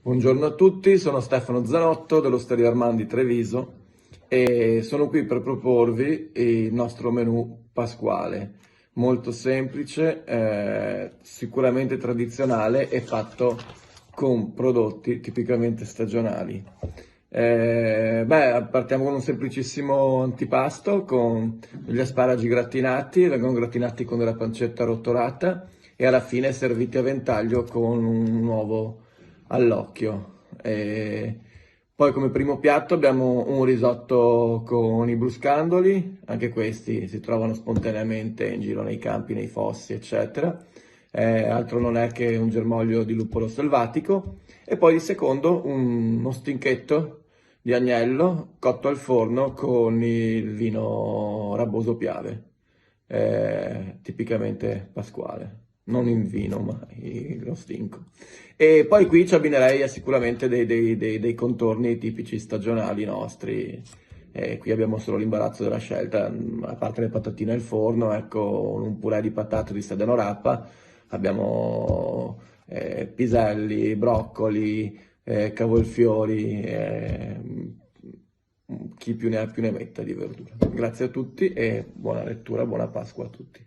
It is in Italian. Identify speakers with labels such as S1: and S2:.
S1: Buongiorno a tutti, sono Stefano Zanotto dell'Osteria Armandi Treviso e sono qui per proporvi il nostro menù pasquale, molto semplice, sicuramente tradizionale e fatto con prodotti tipicamente stagionali. Partiamo con un semplicissimo antipasto con gli asparagi grattinati, vengono grattinati con della pancetta rotolata e alla fine serviti a ventaglio con un uovo all'occhio. Poi come primo piatto abbiamo un risotto con i bruscandoli, anche questi si trovano spontaneamente in giro nei campi, nei fossi, eccetera. Altro non è che un germoglio di luppolo selvatico. E poi di secondo uno stinchetto di agnello cotto al forno con il vino Raboso Piave, tipicamente pasquale, non in vino ma lo stinco. E poi qui ci abbinerei sicuramente dei contorni tipici stagionali nostri. Qui abbiamo solo l'imbarazzo della scelta, a parte le patatine al forno, ecco, un purè di patate di sedano rapa, abbiamo piselli, broccoli, cavolfiori, chi più ne ha più ne metta di verdura. Grazie a tutti e buona lettura, buona Pasqua a tutti.